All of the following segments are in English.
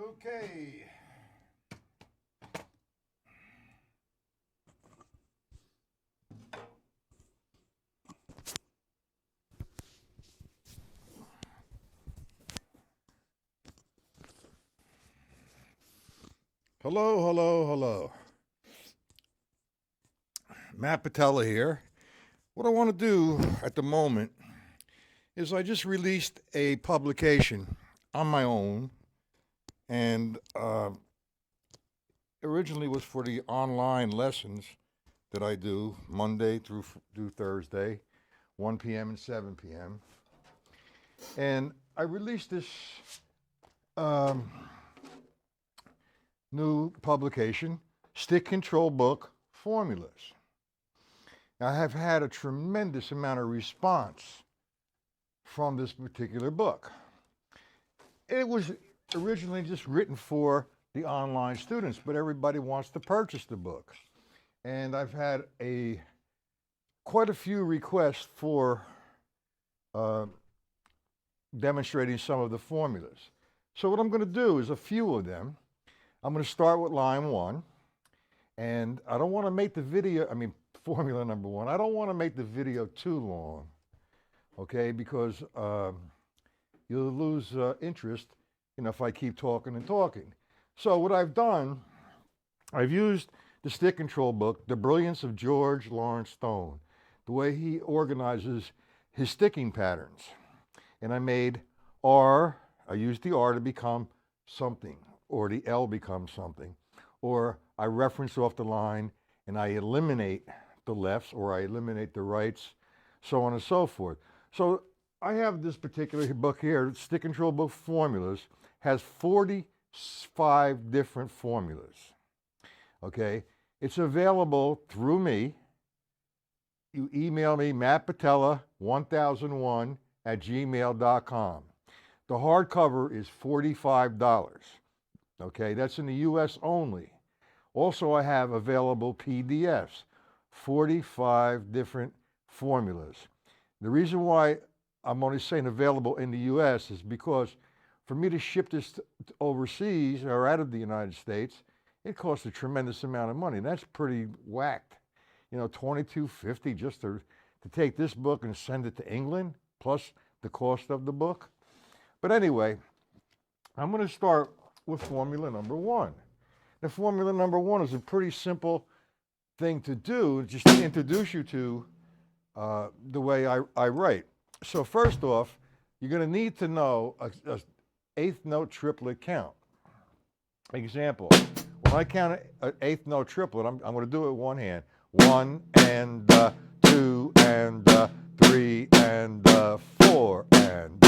Okay. Hello, hello, hello. Matt Patella here. What I want to do at the moment is I just released a publication on my own, and originally was for the online lessons that I do Monday through Thursday, 1 p.m. and 7 p.m. And I released this um, new publication, Stick Control Book Formulas. I have had a tremendous amount of response from this particular book. It was originally just written for the online students, but everybody wants to purchase the book. And I've had quite a few requests for uh, demonstrating some of the formulas. So what I'm going to do is a few of them. I'm going to start with line one, and I don't want to make the video, formula number one, I don't want to make the video too long, okay, because you'll lose interest, if I keep talking and talking. So what I've done, I've used the stick control book, The Brilliance of George Lawrence Stone, the way he organizes his sticking patterns. And I made I used the R to become something, or the L becomes something, or I reference off the line and I eliminate the lefts or I eliminate the rights, so on and so forth. So I have this particular book here, Stick Control Book Formulas, has 45 different formulas, okay? It's available through me. You email me, mattpatella1001@gmail.com. The hardcover is $45. Okay, that's in the US only. Also, I have available PDFs, 45 different formulas. The reason why I'm only saying available in the US is because for me to ship this overseas or out of the United States, it costs a tremendous amount of money. That's pretty whacked. $22.50 just to take this book and send it to England, plus the cost of the book. But anyway, I'm going to start with formula number one. The formula number one is a pretty simple thing to do, just to introduce you to the way I write. So first off, you're going to need to know a eighth note triplet count. Example, when I count an eighth note triplet, I'm going to do it with one hand. 1 and 2 and 3 and 4 and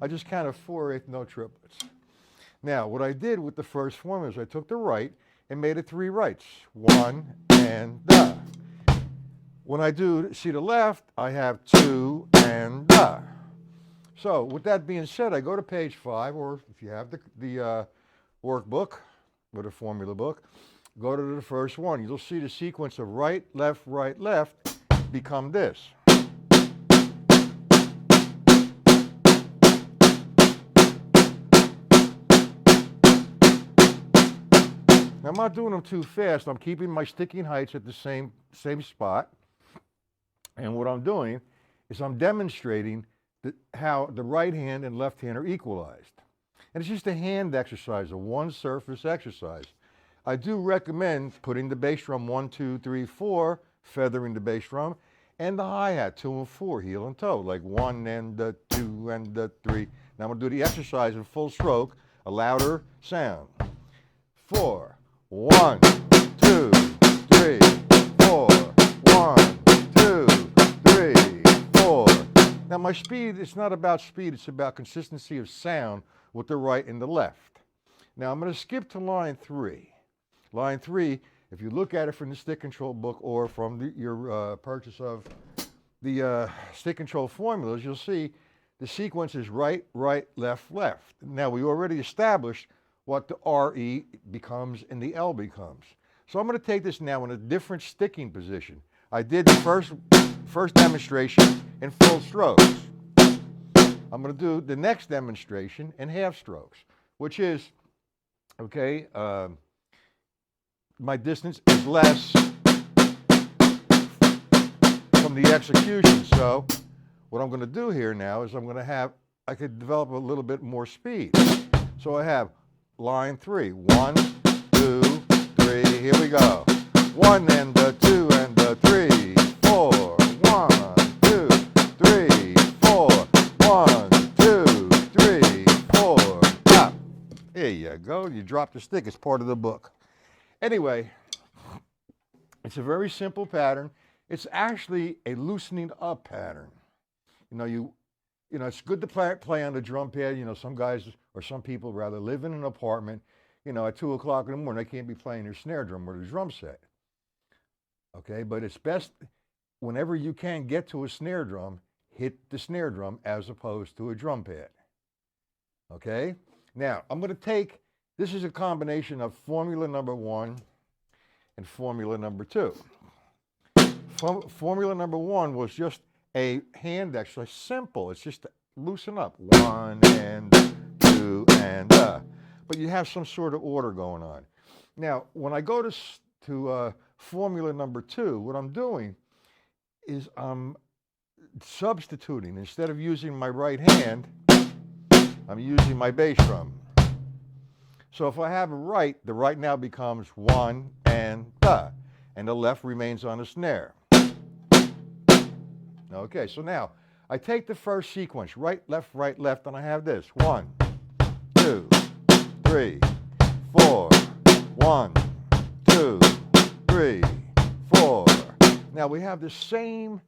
I just counted 4 eighth note triplets. Now, what I did with the first formula is I took the right and made it 3 rights. 1 and When I see the left, I have 2 and So, with that being said, I go to page 5, or if you have the workbook or the formula book, go to the first one. You'll see the sequence of right, left, become this. Now, I'm not doing them too fast. I'm keeping my sticking heights at the same spot. And what I'm doing is I'm demonstrating how the right hand and left hand are equalized. And it's just a hand exercise, a one surface exercise. I do recommend putting the bass drum 1, 2, 3, 4, feathering the bass drum, and the hi-hat 2 and 4, heel and toe, like 1 and 2 and 3. Now I'm going to do the exercise in full stroke, a louder sound. 4, 1, 2, 3, 4, 1, 2, 3, 4. Now my speed, it's not about speed, it's about consistency of sound with the right and the left. Now I'm going to skip to line 3. Line 3, if you look at it from the stick control book or from your purchase of the stick control formulas, you'll see the sequence is right, left. Now we already established what the RE becomes and the L becomes. So I'm going to take this now in a different sticking position. I did the first demonstration in full strokes. I'm going to do the next demonstration in half strokes, which is Okay, my distance is less from the execution. So what I'm going to do here now is I could develop a little bit more speed. So I have line 3, 1, 2, 3, here we go. 1 and the 2 and the 3, 4, 1, 2, 3, 4, 1, 2, 3, 4, stop. There you go, you dropped the stick, it's part of the book. Anyway, it's a very simple pattern. It's actually a loosening up pattern. It's good to play on the drum pad. Some guys or some people rather live in an apartment, at 2 o'clock in the morning, they can't be playing their snare drum or the drum set. Okay, but it's best whenever you can get to a snare drum, hit the snare drum as opposed to a drum pad. Okay, now I'm going to this is a combination of formula number 1 and formula number 2. Formula number 1 was just a hand exercise, simple. It's just to loosen up. 1 and 2 and but you have some sort of order going on. Now, when I go to formula number 2, what I'm doing is I'm substituting. Instead of using my right hand, I'm using my bass drum. So if I have a right, the right now becomes 1 and the left remains on the snare. Okay, so now I take the first sequence, right, left, and I have this. 1, 2, 3, 4, 1, 2, 3, 4. Now we have the same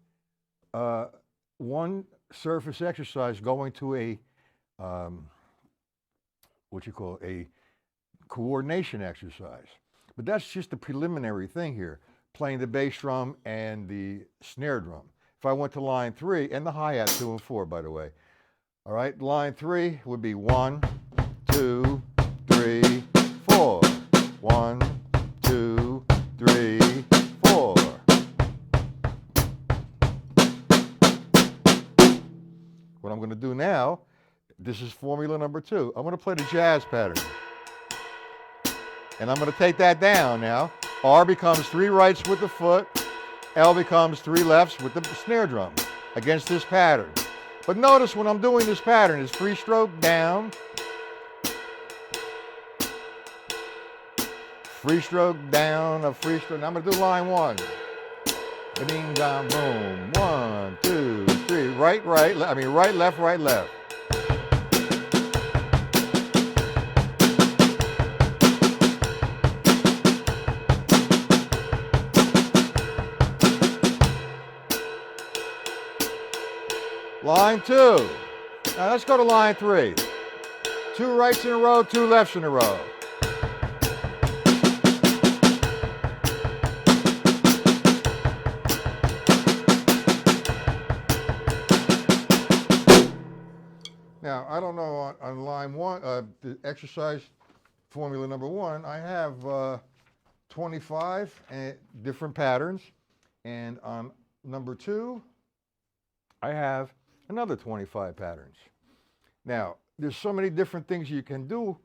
one surface exercise going to a a coordination exercise. But that's just the preliminary thing here, playing the bass drum and the snare drum. If I went to line 3, and the hi-hat 2 and 4, by the way. All right, line 3 would be 1, 2, 3, 4. 1, 2, 3, 4. What I'm going to do now, this is formula number 2. I'm going to play the jazz pattern. And I'm going to take that down now. R becomes 3 rights with the foot. L becomes 3 lefts with the snare drum against this pattern. But notice when I'm doing this pattern, it's free stroke down, free stroke down, a free stroke. Now I'm going to do line 1. Ding, dong, boom. 1, 2, 3. Right, left, right, left. Line 2. Now let's go to line 3. 2 rights in a row, 2 lefts in a row. Now, I don't know on line 1, the exercise formula number 1, I have 25 different patterns. And on number 2, I have another 25 patterns. Now, there's so many different things you can do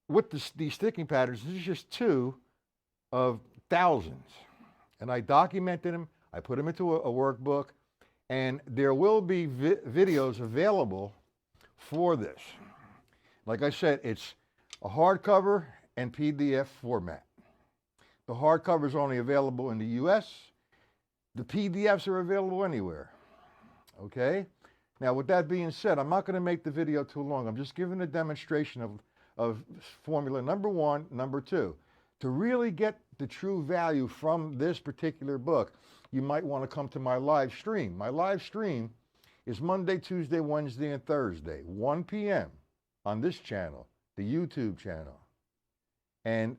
with these sticking patterns. This is just 2 of thousands. And I documented them. I put them into a workbook. And there will be videos available for this. Like I said, it's a hardcover and PDF format. The hardcover is only available in the US. The PDFs are available anywhere. Okay? Now, with that being said, I'm not going to make the video too long. I'm just giving a demonstration of formula number 1, number 2. To really get the true value from this particular book, you might want to come to my live stream. My live stream is Monday, Tuesday, Wednesday, and Thursday, 1 p.m. on this channel, the YouTube channel. And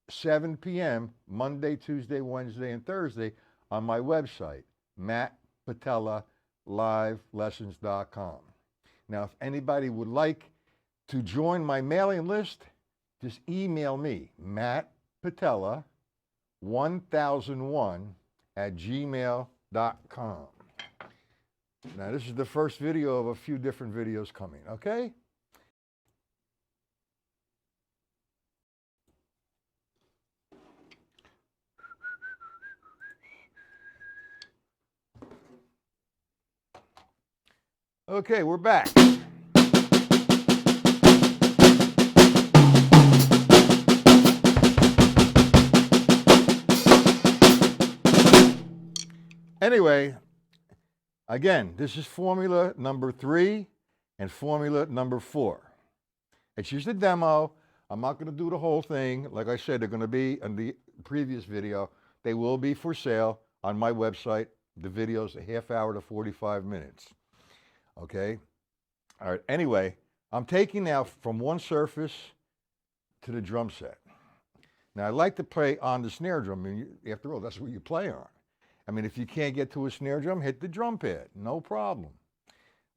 7 p.m. Monday, Tuesday, Wednesday, and Thursday on my website, mattpatellalivelessons.com. Now, if anybody would like to join my mailing list, just email me, mattpatella1001@gmail.com. Now, this is the first video of a few different videos coming, okay? Okay, we're back. Anyway, again, this is formula number 3 and formula number 4. It's just a demo. I'm not going to do the whole thing. Like I said, they're going to be in the previous video. They will be for sale on my website. The video's a half hour to 45 minutes. Okay? All right. Anyway, I'm taking now from one surface to the drum set. Now, I like to play on the snare drum. I mean, after all, that's what you play on. I mean, if you can't get to a snare drum, hit the drum pad. No problem.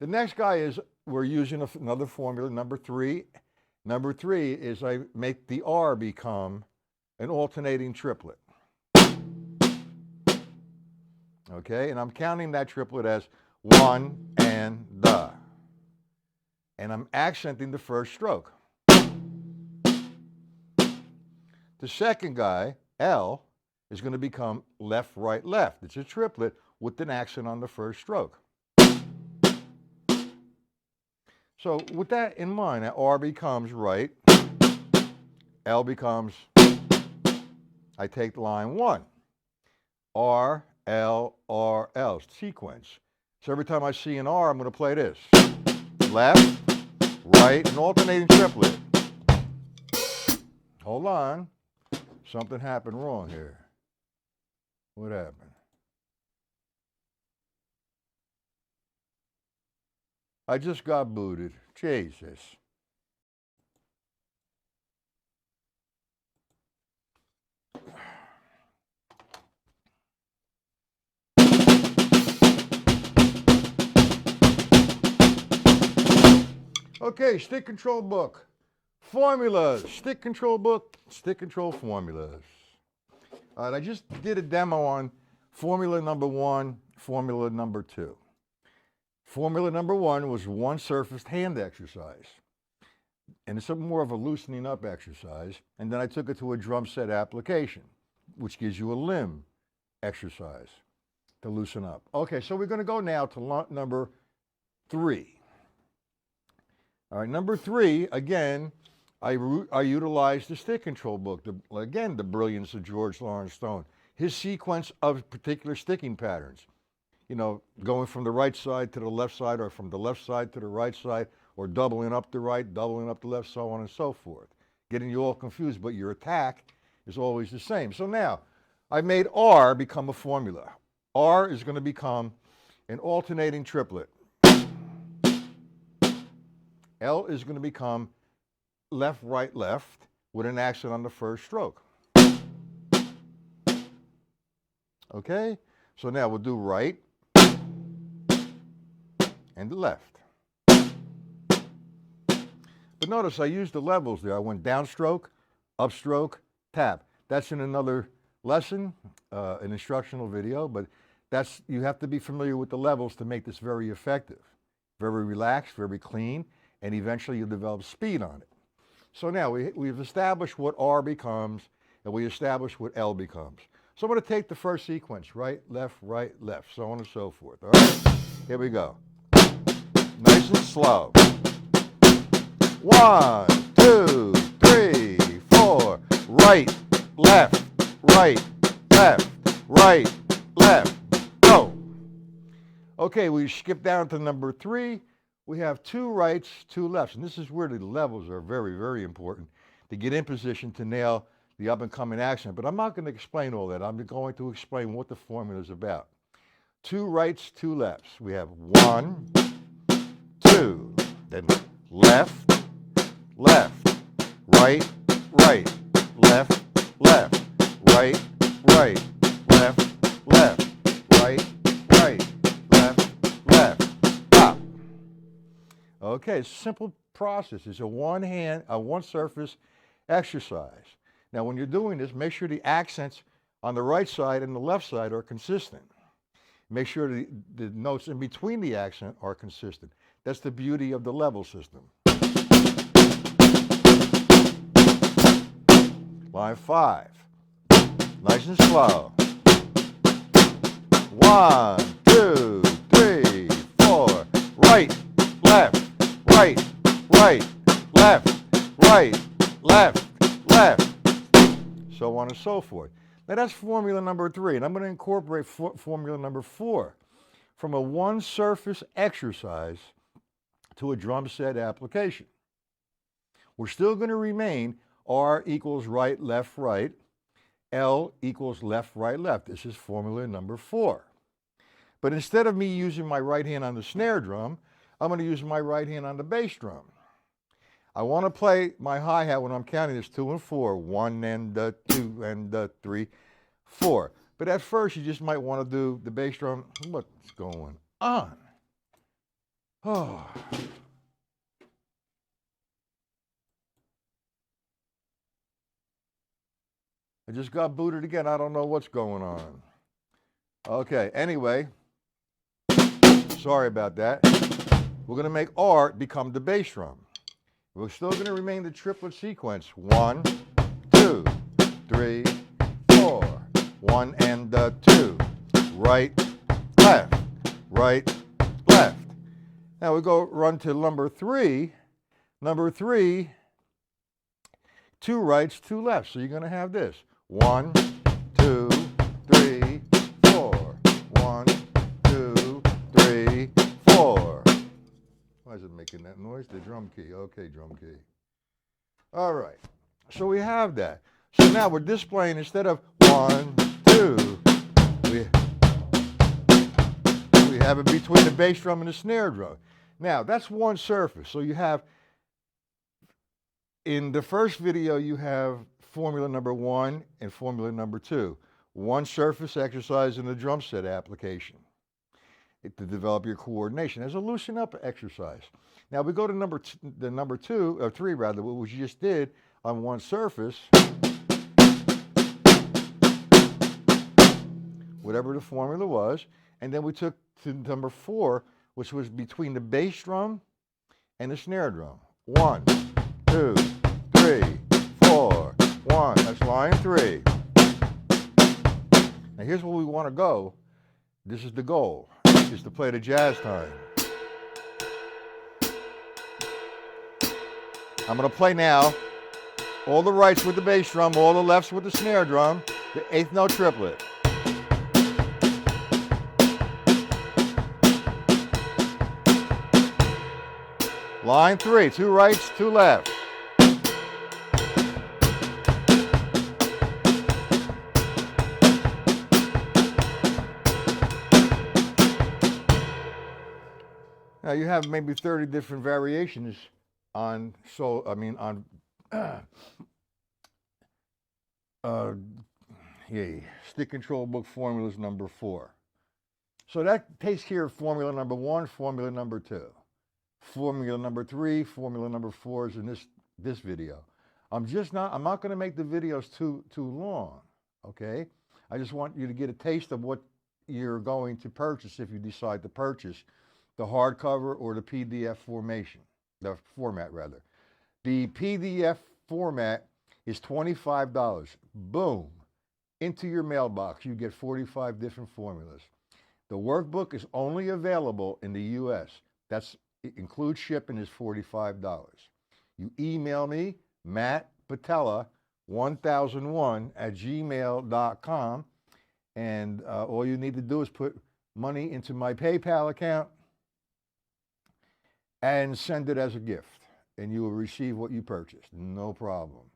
The next guy is, we're using another formula, number 3. Number 3 is I make the R become an alternating triplet. Okay, and I'm counting that triplet as 1 and the. And I'm accenting the first stroke. The second guy, L, is going to become left, right, left. It's a triplet with an accent on the first stroke. So with that in mind, R becomes right, L becomes, I take line 1, R, L, R, L, sequence. So every time I see an R, I'm going to play this. Left, right, an alternating triplet. Hold on. Something happened wrong here. What happened? I just got booted. Jesus. Okay, stick control book. Formulas. Stick control book, stick control formulas. All right, I just did a demo on formula number 1, formula number 2. Formula number 1 was one surfaced hand exercise. And it's more of a loosening up exercise. And then I took it to a drum set application, which gives you a limb exercise to loosen up. Okay, so we're going to go now to number 3. All right, number 3, again, I utilized the stick control book, again, the brilliance of George Lawrence Stone. His sequence of particular sticking patterns, you know, going from the right side to the left side, or from the left side to the right side, or doubling up the right, doubling up the left, so on and so forth. Getting you all confused, but your attack is always the same. So now, I made R become a formula. R is going to become an alternating triplet. L is going to become left, right, left, with an accent on the first stroke. Okay? So now we'll do right and the left. But notice I used the levels there. I went downstroke, upstroke, tap. That's in another lesson, an instructional video, but you have to be familiar with the levels to make this very effective. Very relaxed, very clean, and eventually you'll develop speed on it. So now we've established what R becomes, and we established what L becomes. So I'm going to take the first sequence, right, left, so on and so forth. All right, here we go. Nice and slow. 1, 2, 3, 4. Right, left, right, left, go. Okay, we skip down to number 3. We have 2 rights, 2 lefts, and this is where the levels are very, very important to get in position to nail the up-and-coming accent. But I'm not going to explain all that. I'm going to explain what the formula is about. 2 rights, 2 lefts. We have 1, 2, then left, right, left, right, left, right, left, stop. Okay, it's a simple process. It's a one surface exercise. Now, when you're doing this, make sure the accents on the right side and the left side are consistent. Make sure the notes in between the accent are consistent. That's the beauty of the level system. Line 5. Nice and slow. 1, 2, 3, 4. Right, and so forth. Now that's formula number 3, and I'm going to incorporate formula number 4 from a one surface exercise to a drum set application. We're still going to remain R equals right, left, right. L equals left, right, left. This is formula number 4. But instead of me using my right hand on the snare drum, I'm going to use my right hand on the bass drum. I want to play my hi-hat when I'm counting this 2 and 4. 1 and 2 and 3, 4. But at first, you just might want to do the bass drum. What's going on? Oh. I just got booted again. I don't know what's going on. Okay, anyway. Sorry about that. We're going to make R become the bass drum. We're still going to remain the triplet sequence. 1, 2, 3, 4. 1 and 2. Right, left, right, left. Now we go run to number 3. Number 3, 2 rights, 2 lefts. So you're going to have this. 1, 2, 3, 4. 1, 2, 3, 4. Why is it making that noise? The drum key. Okay, drum key. All right. So we have that. So now we're displaying, instead of 1, 2, we have it between the bass drum and the snare drum. Now, that's one surface. So you have, in the first video, you have formula number 1 and formula number 2. One surface exercise in the drum set application to develop your coordination as a loosen up exercise. Now we go to number 3 rather, what we just did on one surface, whatever the formula was, and then we took to number 4, which was between the bass drum and the snare drum. 1, 2, 3, 4, 1. That's line 3. Now here's where we want to go. This is the goal, is to play the jazz time. I'm going to play now all the rights with the bass drum, all the lefts with the snare drum, the 8th note triplet. Line 3, 2 rights, 2 lefts. Now you have maybe 30 different variations on, stick control book formulas number 4. So that takes care of formula number 1, formula number 2. Formula number 3, formula number 4 is in this video. I'm not going to make the videos too long, okay? I just want you to get a taste of what you're going to purchase if you decide to purchase the hardcover or the PDF format rather. The PDF format is $25. Boom. Into your mailbox, you get 45 different formulas. The workbook is only available in the US. It includes shipping, is $45. You email me, Matt Patella, 1001@gmail.com, and all you need to do is put money into my PayPal account and send it as a gift, and you will receive what you purchased. No problem.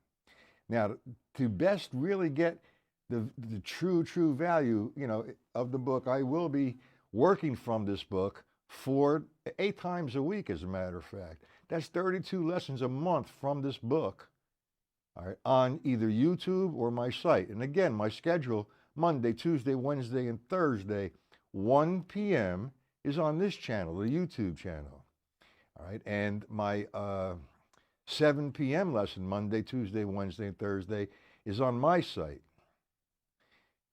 Now, to best really get the true value, of the book, I will be working from this book 8 times a week, as a matter of fact. That's 32 lessons a month from this book, all right, on either YouTube or my site. And again, my schedule, Monday, Tuesday, Wednesday, and Thursday, 1 p.m. is on this channel, the YouTube channel. All right, and my 7 p.m. lesson, Monday, Tuesday, Wednesday, and Thursday, is on my site.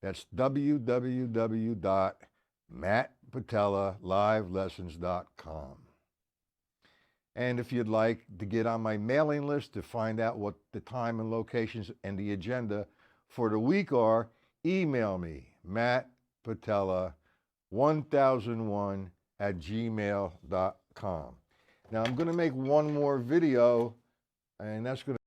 That's www.mattpatelalivelessons.com. And if you'd like to get on my mailing list to find out what the time and locations and the agenda for the week are, email me, mattpatella1001@gmail.com. Now I'm going to make one more video, and that's going to